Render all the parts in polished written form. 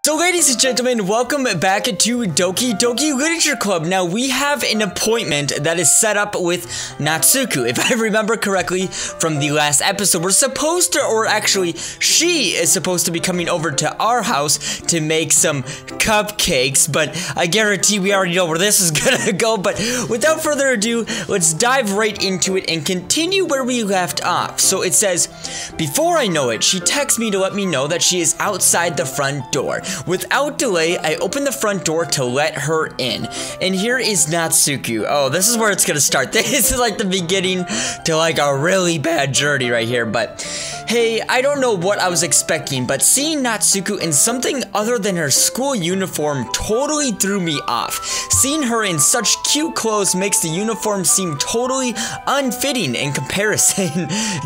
So ladies and gentlemen, welcome back to Doki Doki Literature Club. Now we have an appointment that is set up with Natsuko. If I remember correctly from the last episode, we're supposed to, or actually she is supposed to be coming over to our house to make some cupcakes, but I guarantee we already know where this is gonna go. But without further ado, let's dive right into it and continue where we left off. So it says, before I know it, she texts me to let me know that she is outside the front door. Without delay, I open the front door to let her in. And here is Natsuko. Oh, this is where it's gonna start. This is like the beginning to like a really bad journey right here. But hey, I don't know what I was expecting, but seeing Natsuko in something other than her school uniform totally threw me off. Seeing her in such cute clothes makes the uniform seem totally unfitting in comparison.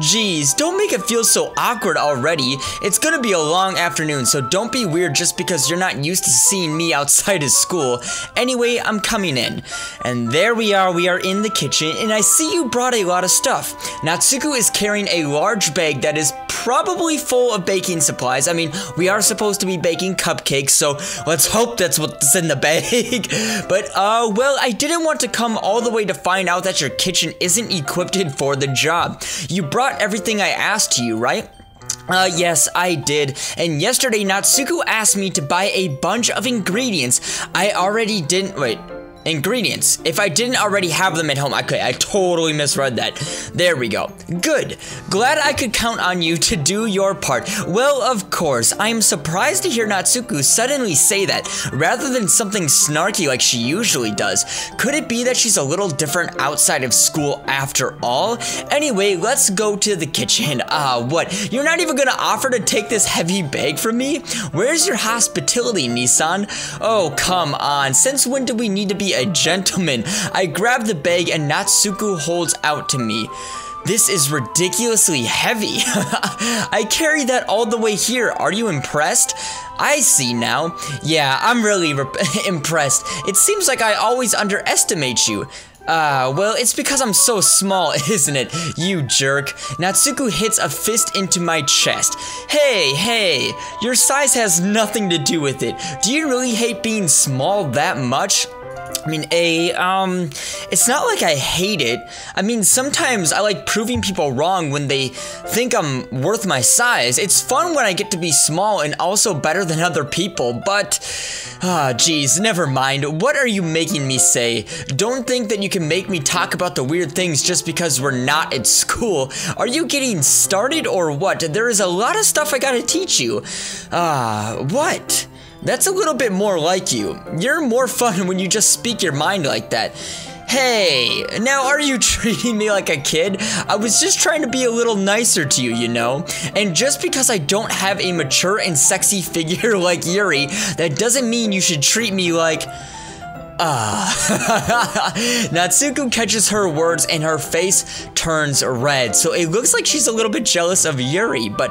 Jeez, don't make it feel so awkward already. It's gonna be a long afternoon, so don't be weird just because you're not used to seeing me outside of school. Anyway, I'm coming in. And there we are in the kitchen, and I see you brought a lot of stuff. Natsuko is carrying a large bag that is probably full of baking supplies. I mean, we are supposed to be baking cupcakes, so let's hope that's what's in the bag. But, well, I didn't want to come all the way to find out that your kitchen isn't equipped for the job. You brought everything I asked you, right? Yes, I did. And yesterday, Natsuko asked me to buy a bunch of ingredients. I already didn't- wait. Ingredients. If I didn't already have them at home, okay, I totally misread that. There we go. Good. Glad I could count on you to do your part. Well, of course, I am surprised to hear Natsuko suddenly say that, rather than something snarky like she usually does. Could it be that she's a little different outside of school after all? Anyway, let's go to the kitchen. What? You're not even gonna offer to take this heavy bag from me? Where's your hospitality, Nissan? Oh, come on. Since when do we need to be a gentleman? I grab the bag and Natsuko holds out to me. This is ridiculously heavy. I carry that all the way here. Are you impressed? I see now. Yeah, I'm really impressed. It seems like I always underestimate you. Well, it's because I'm so small, isn't it? You jerk. Natsuko hits a fist into my chest. Hey, your size has nothing to do with it. Do you really hate being small that much? I mean, it's not like I hate it. I mean, sometimes I like proving people wrong when they think I'm worth my size. It's fun when I get to be small and also better than other people, but, geez, never mind. What are you making me say? Don't think that you can make me talk about the weird things just because we're not at school. Are you getting started or what? There is a lot of stuff I gotta teach you. What? That's a little bit more like you. You're more fun when you just speak your mind like that. Hey, now are you treating me like a kid? I was just trying to be a little nicer to you, you know? And just because I don't have a mature and sexy figure like Yuri, that doesn't mean you should treat me like... Natsuko catches her words and her face turns red, so it looks like she's a little bit jealous of Yuri, but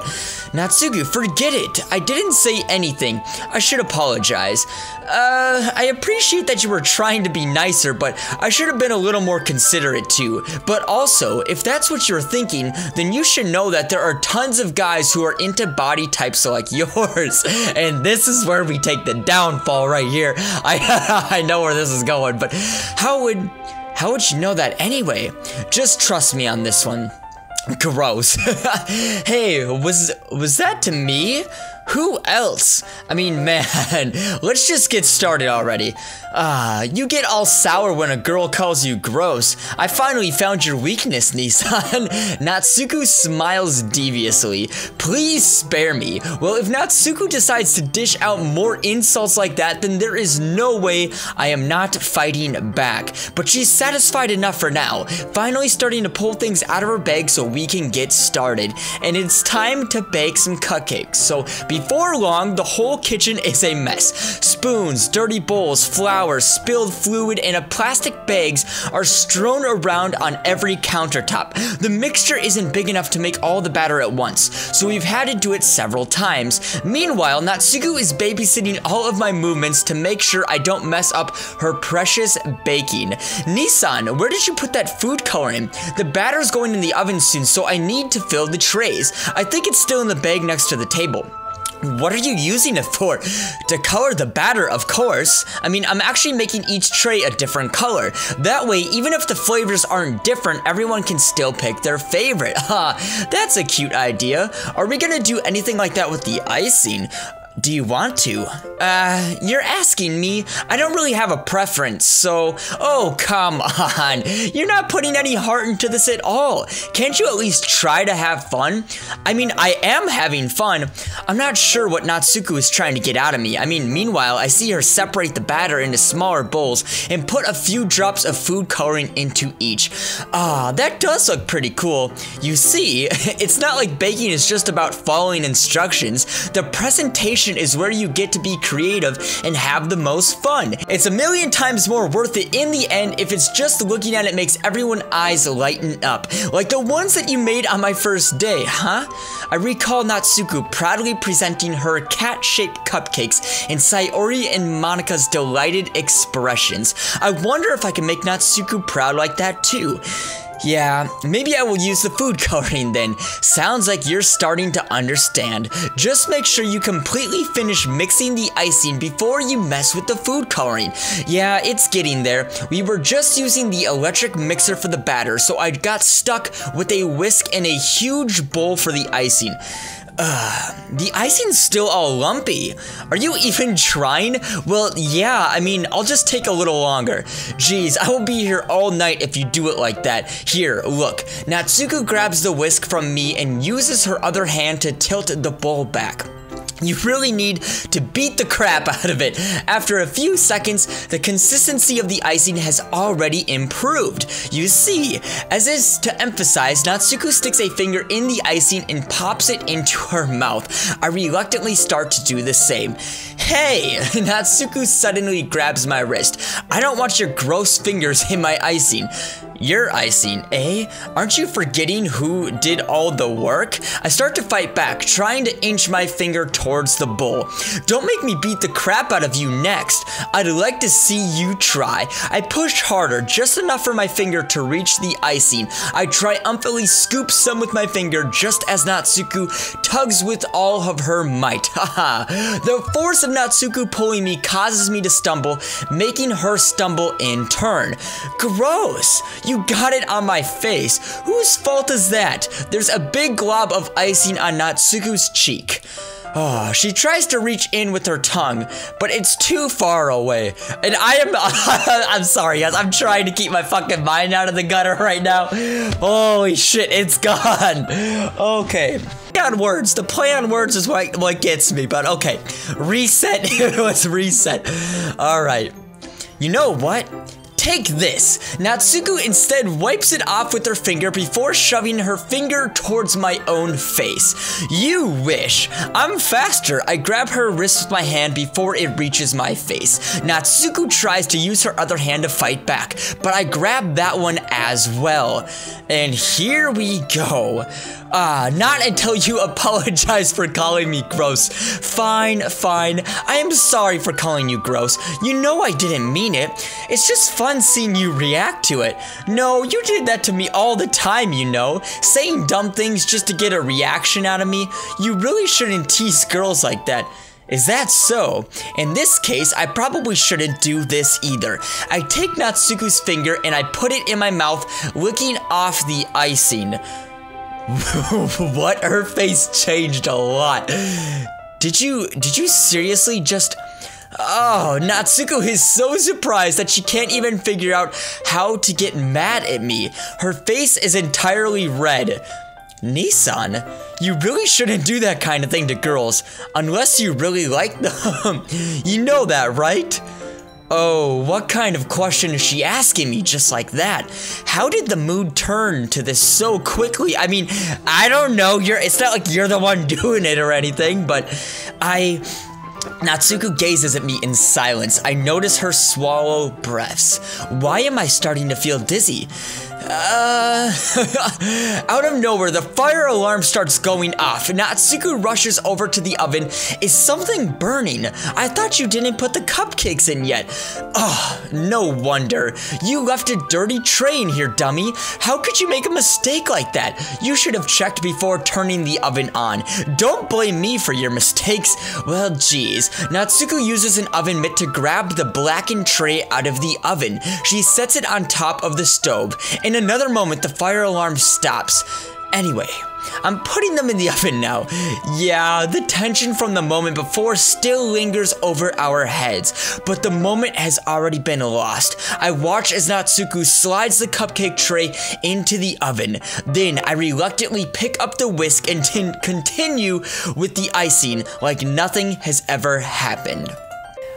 Natsuko, forget it. I didn't say anything. I should apologize. I appreciate that you were trying to be nicer, but I should have been a little more considerate too. But also, if that's what you're thinking, then you should know that there are tons of guys who are into body types like yours. And this is where we take the downfall right here. I know where this is going, but how would you know that anyway? Just trust me on this one. Gross. Hey, was that to me? Who else? I mean, man, let's just get started already. You get all sour when a girl calls you gross. I finally found your weakness, Nissan. Natsuko smiles deviously. Please spare me. Well, if Natsuko decides to dish out more insults like that, then there is no way I am not fighting back. But she's satisfied enough for now, finally starting to pull things out of her bag so we can get started. And it's time to bake some cupcakes. So before long, the whole kitchen is a mess. Spoons, dirty bowls, flour, spilled fluid, and plastic bags are strewn around on every countertop. The mixture isn't big enough to make all the batter at once, so we've had to do it several times. Meanwhile, Natsuko is babysitting all of my movements to make sure I don't mess up her precious baking. Nissan, where did you put that food coloring? The batter's going in the oven soon, so I need to fill the trays. I think it's still in the bag next to the table. What are you using it for? To color the batter, of course. I mean, I'm actually making each tray a different color. That way, even if the flavors aren't different, everyone can still pick their favorite. Ha, that's a cute idea. Are we gonna do anything like that with the icing? Do you want to? You're asking me. I don't really have a preference, so... Oh, come on. You're not putting any heart into this at all. Can't you at least try to have fun? I mean, I am having fun. I'm not sure what Natsuko is trying to get out of me. I mean, meanwhile, I see her separate the batter into smaller bowls and put a few drops of food coloring into each. Ah, that does look pretty cool. You see, it's not like baking is just about following instructions. The presentation is where you get to be creative and have the most fun. It's a million times more worth it in the end if it's just looking at it makes everyone's eyes lighten up. Like the ones that you made on my first day, huh? I recall Natsuko proudly presenting her cat-shaped cupcakes and Sayori and Monika's delighted expressions. I wonder if I can make Natsuko proud like that too. Yeah, maybe I will use the food coloring then. Sounds like you're starting to understand. Just make sure you completely finish mixing the icing before you mess with the food coloring. Yeah, it's getting there. We were just using the electric mixer for the batter, so I got stuck with a whisk and a huge bowl for the icing. The icing's still all lumpy. Are you even trying? Well, yeah, I mean, I'll just take a little longer. Jeez, I will be here all night if you do it like that. Here, look. Natsuko grabs the whisk from me and uses her other hand to tilt the bowl back. You really need to beat the crap out of it. After a few seconds, the consistency of the icing has already improved. You see, as is to emphasize, Natsuko sticks a finger in the icing and pops it into her mouth. I reluctantly start to do the same. Hey, Natsuko suddenly grabs my wrist. I don't want your gross fingers in my icing. Your icing, eh? Aren't you forgetting who did all the work? I start to fight back, trying to inch my finger towards the bowl. Don't make me beat the crap out of you next. I'd like to see you try. I push harder, just enough for my finger to reach the icing. I triumphantly scoop some with my finger just as Natsuko tugs with all of her might. Haha. The force of Natsuko pulling me causes me to stumble, making her stumble in turn. Gross! You got it on my face. Whose fault is that? There's a big glob of icing on Natsuko's cheek. Oh, she tries to reach in with her tongue, but it's too far away. And I'm sorry guys, I'm trying to keep my fucking mind out of the gutter right now. Holy shit, it's gone. Okay. The play on words is what gets me, but okay. Reset, let's reset. All right. You know what? Take this. Natsuko instead wipes it off with her finger before shoving her finger towards my own face. You wish. I'm faster. I grab her wrist with my hand before it reaches my face. Natsuko tries to use her other hand to fight back, but I grab that one as well. And here we go. Not until you apologize for calling me gross. Fine. I am sorry for calling you gross. You know I didn't mean it. It's just fun seeing you react to it. No, you did that to me all the time, you know. Saying dumb things just to get a reaction out of me. You really shouldn't tease girls like that. Is that so? In this case, I probably shouldn't do this either. I take Natsuko's finger and I put it in my mouth, licking off the icing. What? Her face changed a lot. Did you seriously just... Oh, Natsuko is so surprised that she can't even figure out how to get mad at me. Her face is entirely red. Nissan, you really shouldn't do that kind of thing to girls, unless you really like them. You know that, right? Oh, what kind of question is she asking me just like that? How did the mood turn to this so quickly? I mean, I don't know. It's not like you're the one doing it or anything, but Natsuko gazes at me in silence. I notice her swallow breaths. Why am I starting to feel dizzy? Out of nowhere, the fire alarm starts going off. Natsuko rushes over to the oven. Is something burning? I thought you didn't put the cupcakes in yet. Oh, no wonder. You left a dirty tray in here, dummy. How could you make a mistake like that? You should have checked before turning the oven on. Don't blame me for your mistakes. Well, geez. Natsuko uses an oven mitt to grab the blackened tray out of the oven. She sets it on top of the stove. In another moment, the fire alarm stops. Anyway, I'm putting them in the oven now. Yeah, the tension from the moment before still lingers over our heads, but the moment has already been lost. I watch as Natsuko slides the cupcake tray into the oven. Then I reluctantly pick up the whisk and continue with the icing like nothing has ever happened.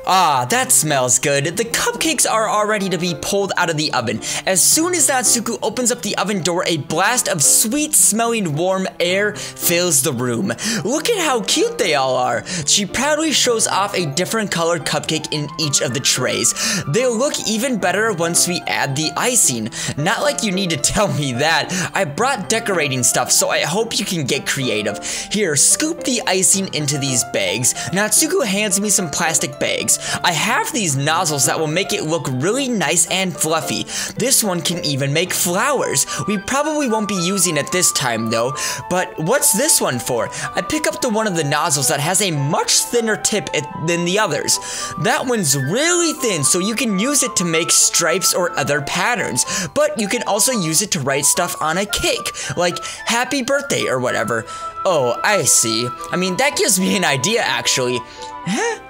Ah, that smells good. The cupcakes are all ready to be pulled out of the oven. As soon as Natsuko opens up the oven door, a blast of sweet-smelling warm air fills the room. Look at how cute they all are. She proudly shows off a different colored cupcake in each of the trays. They'll look even better once we add the icing. Not like you need to tell me that. I brought decorating stuff, so I hope you can get creative. Here, scoop the icing into these bags. Natsuko hands me some plastic bags. I have these nozzles that will make it look really nice and fluffy. This one can even make flowers. We probably won't be using it this time though, but what's this one for? I pick up the one of the nozzles that has a much thinner tip than the others. That one's really thin, so you can use it to make stripes or other patterns, but you can also use it to write stuff on a cake, like happy birthday or whatever. Oh, I see. I mean, that gives me an idea actually. Huh?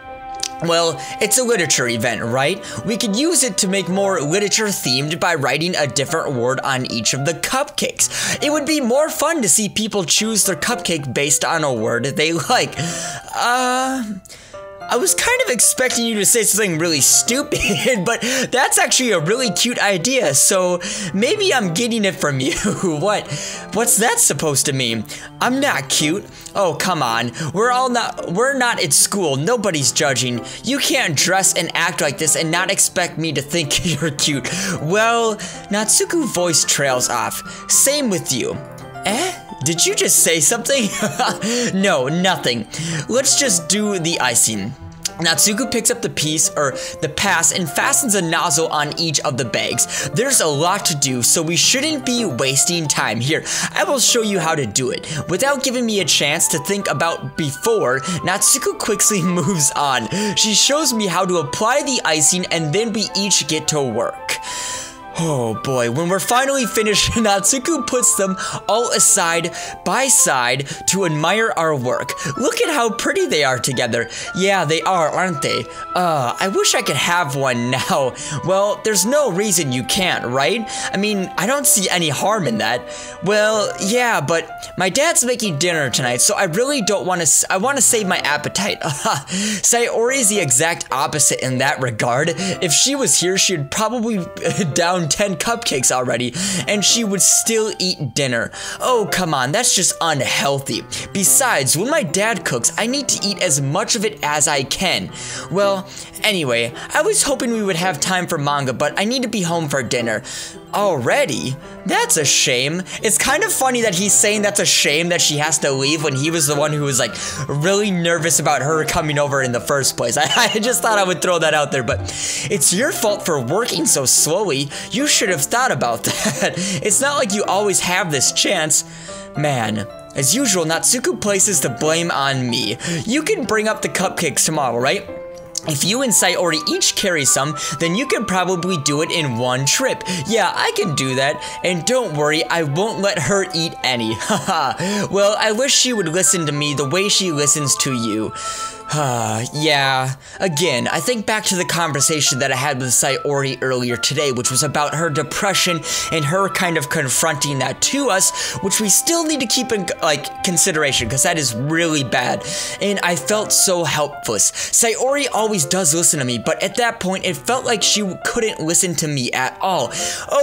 Well, it's a literature event, right? We could use it to make more literature themed by writing a different word on each of the cupcakes. It would be more fun to see people choose their cupcake based on a word they like. I was kind of expecting you to say something really stupid, but that's actually a really cute idea, so maybe I'm getting it from you. What's that supposed to mean? I'm not cute. Oh, come on. We're not at school. Nobody's judging. You can't dress and act like this and not expect me to think you're cute. Well, Natsuko's voice trails off. Same with you. Eh? Did you just say something? No, nothing. Let's just do the icing. Natsuko picks up the pass and fastens a nozzle on each of the bags. There's a lot to do, so we shouldn't be wasting time. Here, I will show you how to do it. Without giving me a chance to think about before, Natsuko quickly moves on. She shows me how to apply the icing and then we each get to work. Oh boy, when we're finally finished, Natsuko puts them all aside by side to admire our work. Look at how pretty they are together. Yeah, they are, aren't they? I wish I could have one now. Well, there's no reason you can't, right? I mean, I don't see any harm in that. Well, yeah, but my dad's making dinner tonight, so I really don't want to, I want to save my appetite. Sayori is the exact opposite in that regard. If she was here, she'd probably down 10 cupcakes already, and she would still eat dinner. Oh, come on, that's just unhealthy. Besides, when my dad cooks, I need to eat as much of it as I can. Well, anyway, I was hoping we would have time for manga, but I need to be home for dinner. Already? That's a shame. It's kind of funny that he's saying that's a shame that she has to leave when he was the one who was like really nervous about her coming over in the first place. I just thought I would throw that out there, but it's your fault for working so slowly. You should have thought about that. It's not like you always have this chance. Man. As usual, Natsuko places the blame on me. You can bring up the cupcakes tomorrow, right? If you and Sayori each carry some, then you can probably do it in one trip. Yeah, I can do that. And don't worry, I won't let her eat any. Haha. Well, I wish she would listen to me the way she listens to you. Yeah. Again, I think back to the conversation that I had with Sayori earlier today, which was about her depression and her kind of confronting that to us, which we still need to keep in, consideration, because that is really bad. And I felt so helpless. Sayori always does listen to me, but at that point, it felt like she couldn't listen to me at all.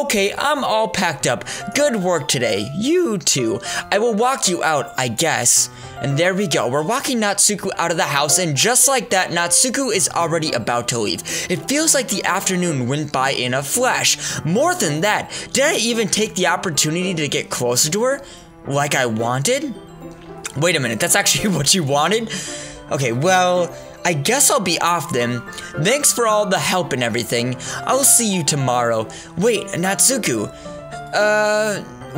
Okay, I'm all packed up. Good work today. You too. I will walk you out, I guess. And there we go. We're walking Natsuko out of the house house, and just like that, Natsuko is already about to leave. It feels like the afternoon went by in a flash. More than that, did I even take the opportunity to get closer to her? Like I wanted? Wait a minute, that's actually what you wanted? Okay, well, I guess I'll be off then. Thanks for all the help and everything. I'll see you tomorrow. Wait, Natsuko,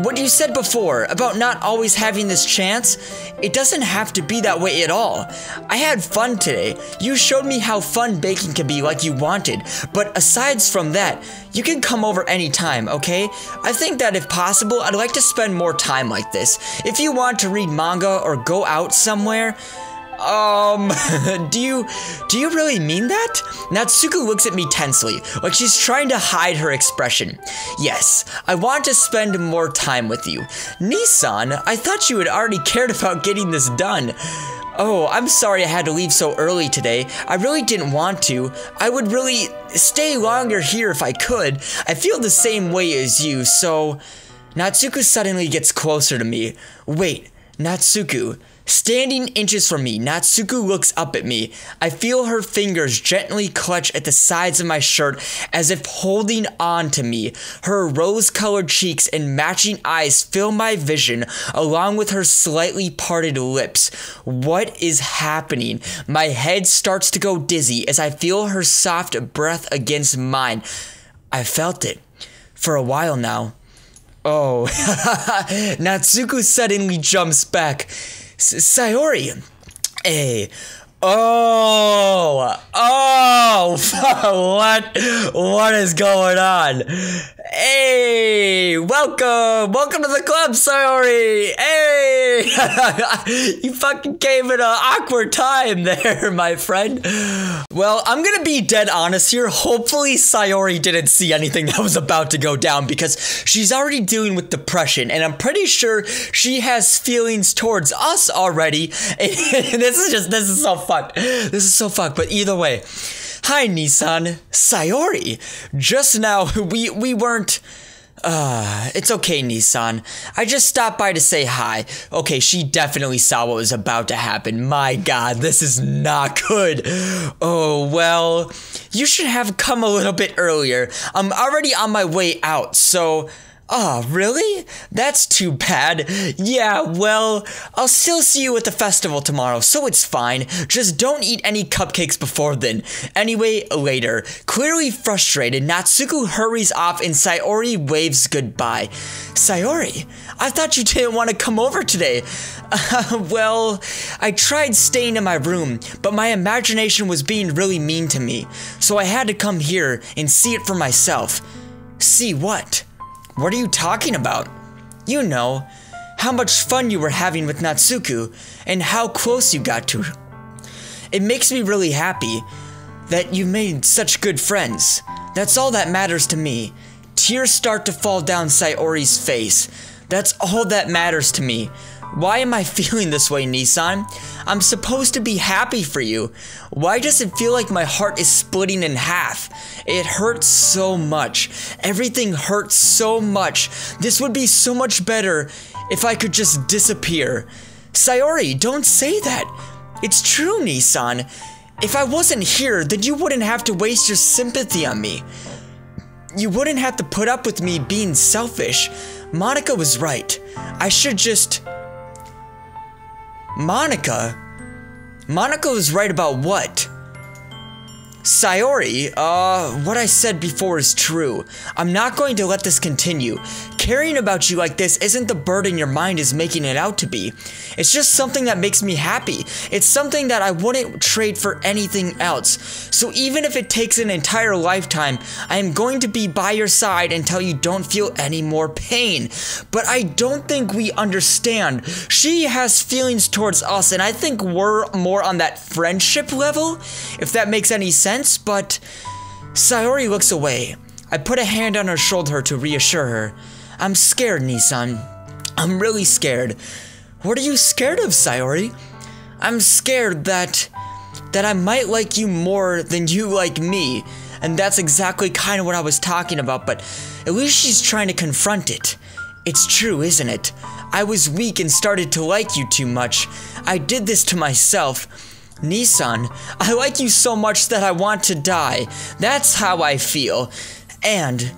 what you said before about not always having this chance, it doesn't have to be that way at all. I had fun today. You showed me how fun baking can be like you wanted, but aside from that, you can come over anytime, okay? I think that if possible, I'd like to spend more time like this. If you want to read manga or go out somewhere, do you really mean that? Natsuko looks at me tensely, like she's trying to hide her expression. Yes, I want to spend more time with you. Nissan, I thought you had already cared about getting this done. Oh, I'm sorry I had to leave so early today. I really didn't want to. I would really stay longer here if I could. I feel the same way as you, so... Natsuko suddenly gets closer to me. Wait, Natsuko... Standing inches from me, Natsuko looks up at me. I feel her fingers gently clutch at the sides of my shirt as if holding on to me. Her rose-colored cheeks and matching eyes fill my vision, along with her slightly parted lips. What is happening? My head starts to go dizzy as I feel her soft breath against mine. I felt it. For a while now. Oh, Natsuko suddenly jumps back. Sayori, hey, what is going on? Hey, welcome to the club, Sayori. Hey, you fucking came at an awkward time there, my friend. Well, I'm gonna be dead honest here. Hopefully, Sayori didn't see anything that was about to go down because she's already dealing with depression, and I'm pretty sure she has feelings towards us already. This is so fucked. This is so fucked. But either way. Hi, Nissan. Sayori. Just now, we weren't... it's okay, Nissan. I just stopped by to say hi. Okay, she definitely saw what was about to happen. My god, this is not good. Oh, well, you should have come a little bit earlier. I'm already on my way out, so... Oh, really? That's too bad. Yeah, well, I'll still see you at the festival tomorrow, so it's fine. Just don't eat any cupcakes before then. Anyway, later. Clearly frustrated, Natsuko hurries off and Sayori waves goodbye. Sayori, I thought you didn't want to come over today. Well, I tried staying in my room, but my imagination was being really mean to me, so I had to come here and see it for myself. See what? What are you talking about? You know, how much fun you were having with Natsuko, and how close you got to her. It makes me really happy that you made such good friends. That's all that matters to me. Tears start to fall down Sayori's face. That's all that matters to me. Why am I feeling this way, Nissan? I'm supposed to be happy for you. Why does it feel like my heart is splitting in half? It hurts so much. Everything hurts so much. This would be so much better if I could just disappear. Sayori, don't say that. It's true, Nissan. If I wasn't here, then you wouldn't have to waste your sympathy on me. You wouldn't have to put up with me being selfish. Monica was right. I should just... Monica was right about what? Sayori, what I said before is true. I'm not going to let this continue. Caring about you like this isn't the burden your mind is making it out to be. It's just something that makes me happy. It's something that I wouldn't trade for anything else. So even if it takes an entire lifetime, I am going to be by your side until you don't feel any more pain. But I don't think we understand. She has feelings towards us, and I think we're more on that friendship level, if that makes any sense, but... Sayori looks away. I put a hand on her shoulder to reassure her. I'm scared, Nissan. I'm really scared. What are you scared of, Sayori? I'm scared that I might like you more than you like me. And that's exactly kind of what I was talking about, but at least she's trying to confront it. It's true, isn't it? I was weak and started to like you too much. I did this to myself. Nissan, I like you so much that I want to die. That's how I feel. And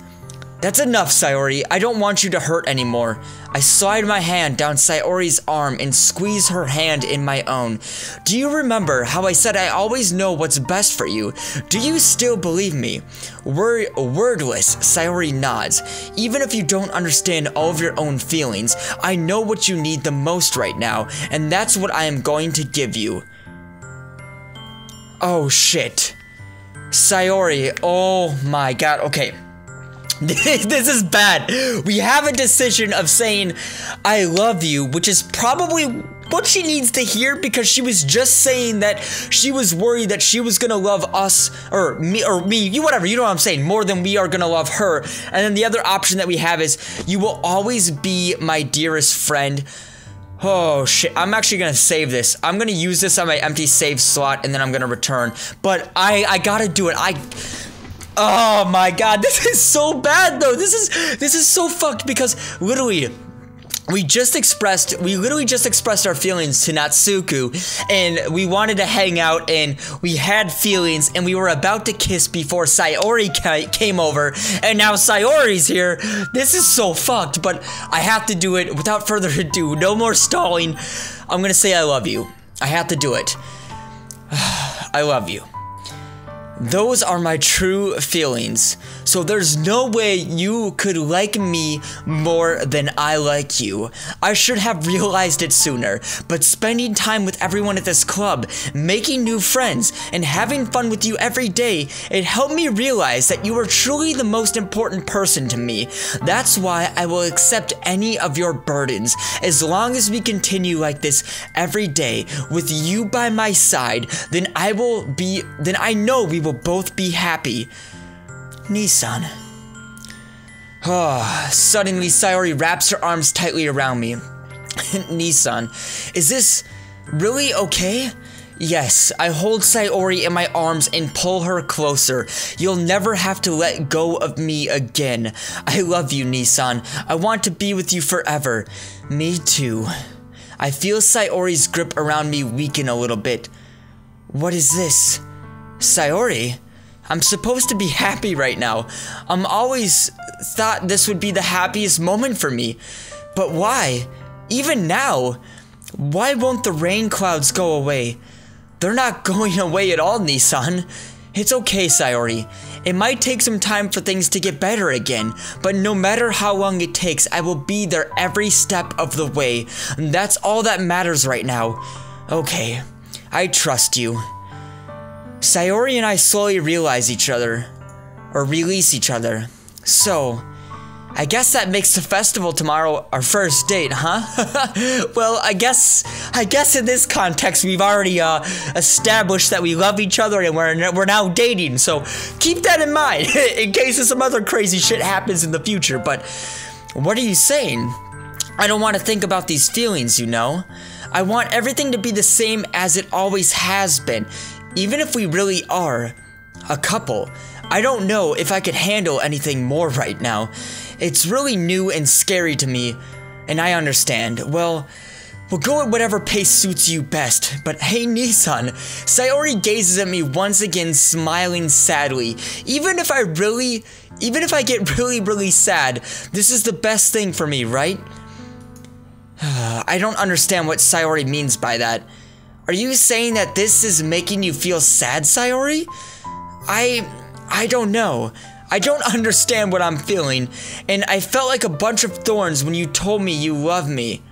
that's enough, Sayori. I don't want you to hurt anymore. I slide my hand down Sayori's arm and squeeze her hand in my own. Do you remember how I said I always know what's best for you? Do you still believe me? Wordless, Sayori nods. Even if you don't understand all of your own feelings, I know what you need the most right now, and that's what I am going to give you. Oh shit. Sayori, oh my god, okay. This is bad. We have a decision of saying, I love you, which is probably what she needs to hear because she was just saying that she was worried that she was gonna love us, or me, you whatever, you know what I'm saying, more than we are gonna love her. And then the other option that we have is, you will always be my dearest friend. Oh shit, I'm actually gonna save this. I'm gonna use this on my empty save slot and then I'm gonna return. But I gotta do it. Oh my god, this is so bad though. This is so fucked because literally we literally just expressed our feelings to Natsuku, and we wanted to hang out, and we had feelings, and we were about to kiss before Sayori came over, and now Sayori's here. This is so fucked, but I have to do it without further ado. No more stalling. I'm gonna say I love you. I have to do it. I love you. Those are my true feelings, so there's no way you could like me more than I like you. I should have realized it sooner, but spending time with everyone at this club, making new friends, and having fun with you every day, it helped me realize that you are truly the most important person to me. That's why I will accept any of your burdens, as long as we continue like this every day, with you by my side, then I know we will both be happy. Nissan. Suddenly, Sayori wraps her arms tightly around me. Nissan, is this really okay? Yes, I hold Sayori in my arms and pull her closer. You'll never have to let go of me again. I love you, Nissan. I want to be with you forever. Me too. I feel Sayori's grip around me weaken a little bit. What is this? Sayori? I'm supposed to be happy right now. I'm always thought this would be the happiest moment for me. But why? Even now? Why won't the rain clouds go away? They're not going away at all, Nissan. It's okay, Sayori. It might take some time for things to get better again, but no matter how long it takes, I will be there every step of the way. And that's all that matters right now. Okay, I trust you. Sayori and I slowly release each other. So, I guess that makes the festival tomorrow our first date, huh? Well, I guess in this context we've already established that we love each other and we're now dating. So keep that in mind in case some other crazy shit happens in the future. But what are you saying? I don't want to think about these feelings, you know. I want everything to be the same as it always has been. Even if we really are a couple, I don't know if I could handle anything more right now. It's really new and scary to me, and I understand. Well, we'll go at whatever pace suits you best. But hey, Nissan, Sayori gazes at me once again, smiling sadly. Even if I get really sad, this is the best thing for me, right? I don't understand what Sayori means by that. Are you saying that this is making you feel sad, Sayori? I don't know. I don't understand what I'm feeling, and I felt like a bunch of thorns when you told me you love me.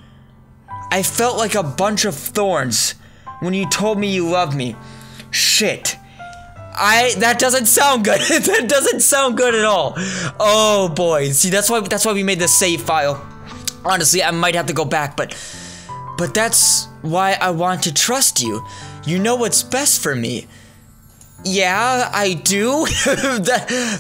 I felt like a bunch of thorns when you told me you love me. Shit. That doesn't sound good. That doesn't sound good at all. Oh boy. See, that's why we made the save file. Honestly, I might have to go back, but that's why I want to trust you. You know what's best for me. Yeah, I do.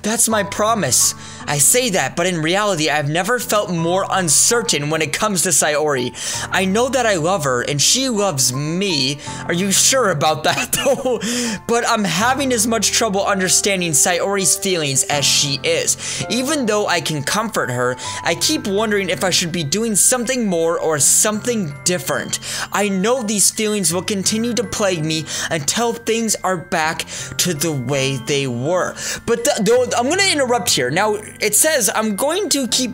That's my promise. I say that, but in reality, I've never felt more uncertain when it comes to Sayori. I know that I love her, and she loves me. Are you sure about that, though? But I'm having as much trouble understanding Sayori's feelings as she is. Even though I can comfort her, I keep wondering if I should be doing something more or something different. I know these feelings will continue to plague me until things are back to the way they were. But I'm gonna interrupt here. Now, it says I'm going to keep,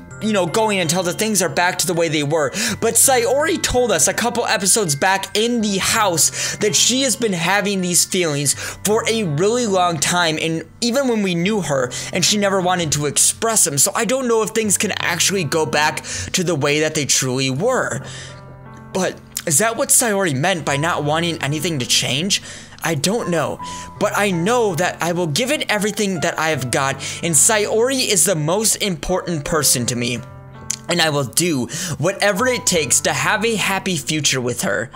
going until the things are back to the way they were. But Sayori told us a couple episodes back in the house that she has been having these feelings for a really long time, and even when we knew her, and she never wanted to express them. So I don't know if things can actually go back to the way that they truly were. But is that what Sayori meant by not wanting anything to change? I don't know, but I know that I will give it everything that I have got, and Sayori is the most important person to me, and I will do whatever it takes to have a happy future with her.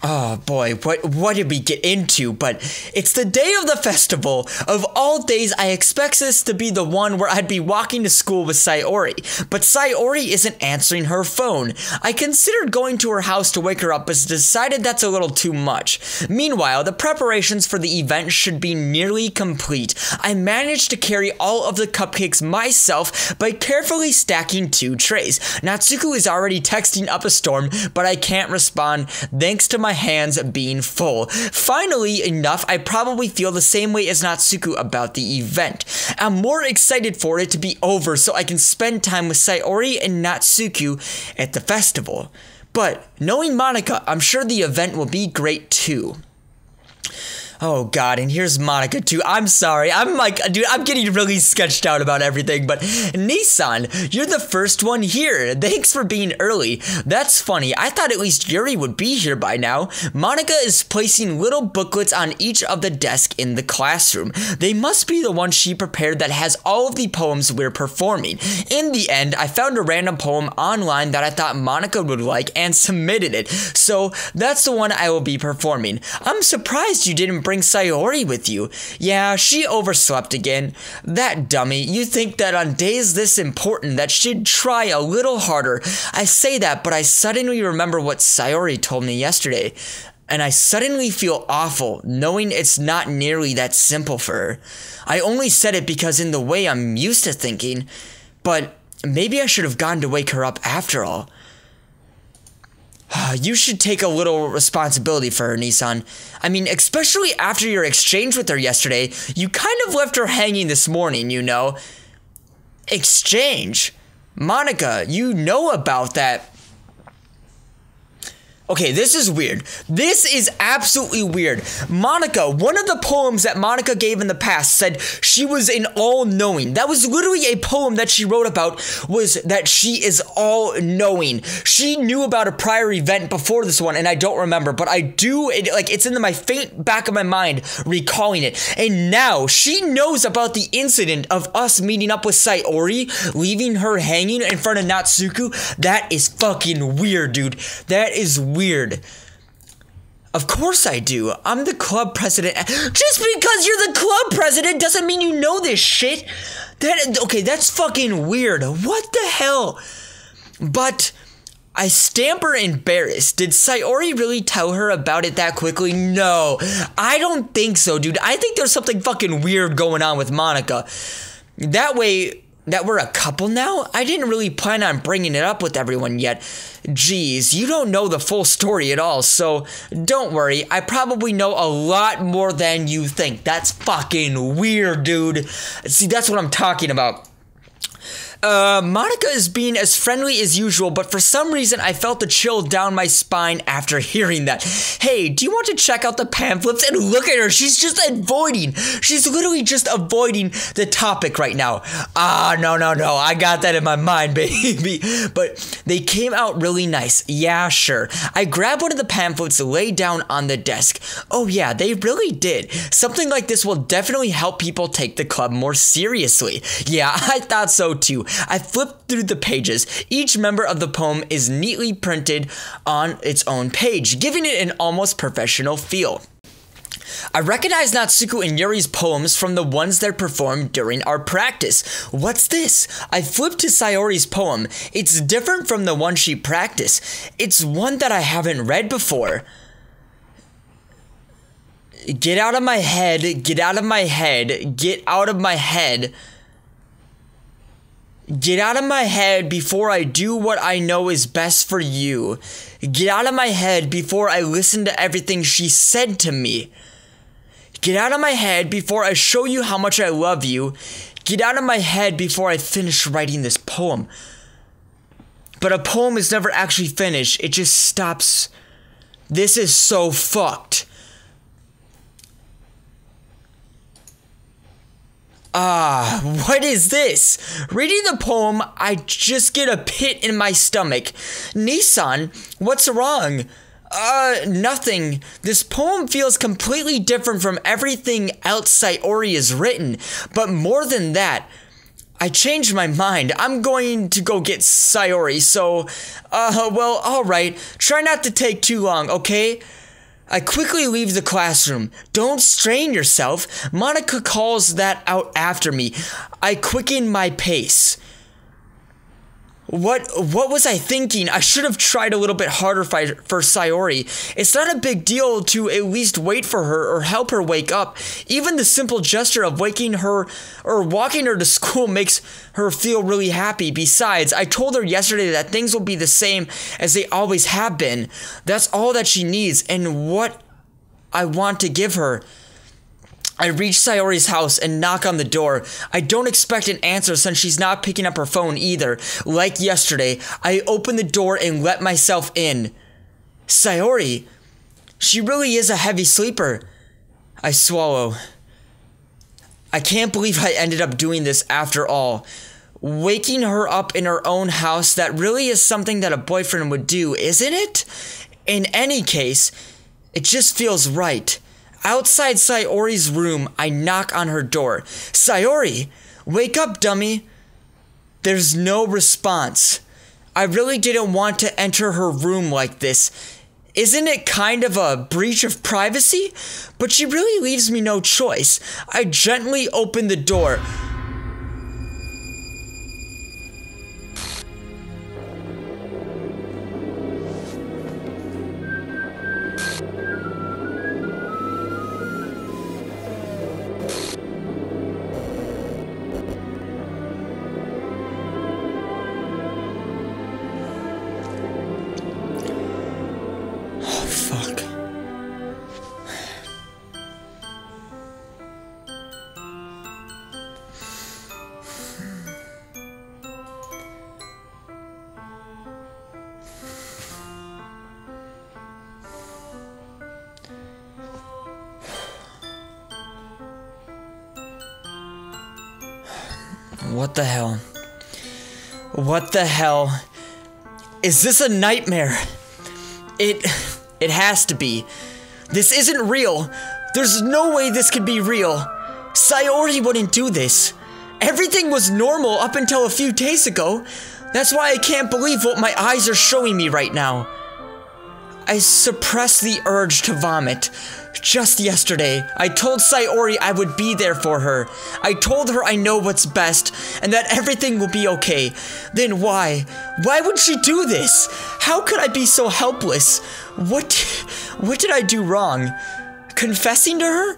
Oh boy, what did we get into? But it's the day of the festival. Of all days, I expect this to be the one where I'd be walking to school with Sayori. But Sayori isn't answering her phone. I considered going to her house to wake her up, but decided that's a little too much. Meanwhile, the preparations for the event should be nearly complete. I managed to carry all of the cupcakes myself by carefully stacking 2 trays. Natsuko is already texting up a storm, but I can't respond thanks to my hands being full. Finally enough, I probably feel the same way as Natsuko about the event. I'm more excited for it to be over so I can spend time with Sayori and Natsuko at the festival. But knowing Monica, I'm sure the event will be great too. Oh god, and here's Monica too. I'm sorry. I'm getting really sketched out about everything, but Nissan, you're the first one here. Thanks for being early. That's funny. I thought at least Yuri would be here by now. Monica is placing little booklets on each of the desks in the classroom. They must be the one she prepared that has all of the poems we're performing. In the end, I found a random poem online that I thought Monica would like and submitted it. So that's the one I will be performing. I'm surprised you didn't bring Sayori with you. Yeah, she overslept again. That dummy. You think that on days this important that she'd try a little harder. I say that, but I suddenly remember what Sayori told me yesterday. And I suddenly feel awful knowing it's not nearly that simple for her. I only said it because in the way I'm used to thinking. But maybe I should have gone to wake her up after all. You should take a little responsibility for her, Nissan. I mean, especially after your exchange with her yesterday, you kind of left her hanging this morning, Exchange? Monica, you know about that. Okay, this is weird. This is absolutely weird. Monica, one of the poems that Monica gave in the past said she was an all-knowing. That was literally a poem that she wrote about, was that she is all-knowing. She knew about a prior event before this one, and I don't remember, but I do, it's in my faint back of my mind recalling it. And now she knows about the incident of us meeting up with Sayori, leaving her hanging in front of Natsuko. That is fucking weird, dude. That is weird. Of course I do. I'm the club president. Just because you're the club president doesn't mean you know this shit. Okay, that's fucking weird. What the hell? But I stammer embarrassed. Did Sayori really tell her about it that quickly? No, I don't think so, dude. I think there's something fucking weird going on with Monica. That way, that we're a couple now? I didn't really plan on bringing it up with everyone yet. Jeez, you don't know the full story at all, so don't worry. I probably know a lot more than you think. That's fucking weird, dude. See, that's what I'm talking about. Monica is being as friendly as usual, but for some reason I felt a chill down my spine after hearing that. Hey, do you want to check out the pamphlets? And look at her, she's just avoiding. She's literally just avoiding the topic right now. No, I got that in my mind, baby. But they came out really nice. Yeah, sure. I grabbed one of the pamphlets, laid down on the desk. Oh yeah, they really did. Something like this will definitely help people take the club more seriously. Yeah, I thought so too. I flipped through the pages. Each member of the poem is neatly printed on its own page, giving it an almost professional feel. I recognize Natsuko and Yuri's poems from the ones they performed during our practice. What's this? I flipped to Sayori's poem. It's different from the one she practiced. It's one that I haven't read before. Get out of my head, get out of my head, get out of my head. Get out of my head before I do what I know is best for you. Get out of my head before I listen to everything she said to me. Get out of my head before I show you how much I love you. Get out of my head before I finish writing this poem. But a poem is never actually finished. It just stops. This is so fucked. What is this? Reading the poem, I just get a pit in my stomach. Nissan, what's wrong? Nothing. This poem feels completely different from everything else Sayori has written. But more than that, I changed my mind. I'm going to go get Sayori, so, well, alright. Try not to take too long, okay? I quickly leave the classroom. Don't strain yourself. Monica calls that out after me. I quicken my pace. What was I thinking? I should have tried a little bit harder for Sayori. It's not a big deal to at least wait for her or help her wake up. Even the simple gesture of waking her or walking her to school makes her feel really happy. Besides, I told her yesterday that things will be the same as they always have been. That's all that she needs and what I want to give her. I reach Sayori's house and knock on the door. I don't expect an answer since she's not picking up her phone either. Like yesterday, I open the door and let myself in. Sayori, she really is a heavy sleeper. I swallow. I can't believe I ended up doing this after all. Waking her up in her own house, that really is something that a boyfriend would do, isn't it? In any case, it just feels right. Outside Sayori's room, I knock on her door. Sayori, wake up, dummy. There's no response. I really didn't want to enter her room like this. Isn't it kind of a breach of privacy? But she really leaves me no choice. I gently open the door. What the hell? What the hell? Is this a nightmare? It has to be. This isn't real. There's no way this could be real. Sayori wouldn't do this. Everything was normal up until a few days ago. That's why I can't believe what my eyes are showing me right now. I suppressed the urge to vomit. Just yesterday, I told Sayori I would be there for her. I told her I know what's best and that everything will be okay. Then why? Why would she do this? How could I be so helpless? What did I do wrong? Confessing to her?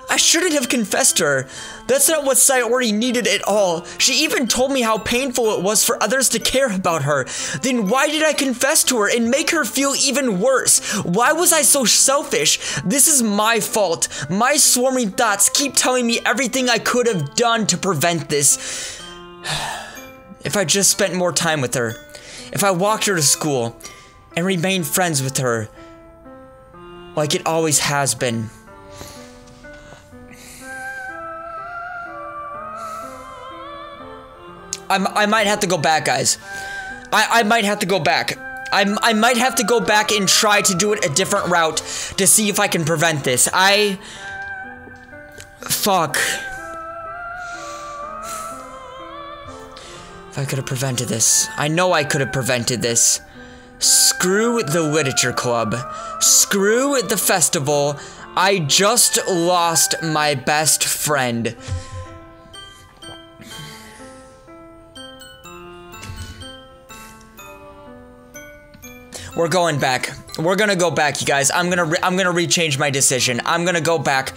I shouldn't have confessed to her. That's not what Sayori needed at all. She even told me how painful it was for others to care about her. Then why did I confess to her and make her feel even worse? Why was I so selfish? This is my fault. My swarming thoughts keep telling me everything I could have done to prevent this. If I just spent more time with her. If I walked her to school and remained friends with her. Like it always has been. I might have to go back, guys. I might have to go back. I might have to go back and try to do it a different route to see if I can prevent this. Fuck. If I could have prevented this. I know I could have prevented this. Screw the literature club. Screw the festival. I just lost my best friend. We're going back. We're gonna go back, you guys. I'm gonna rechange my decision. I'm gonna go back.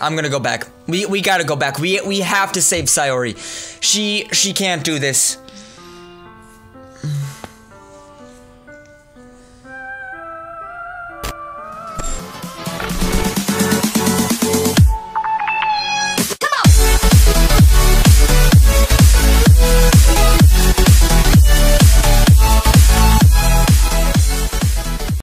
I'm gonna go back. We gotta go back. We have to save Sayori. She can't do this.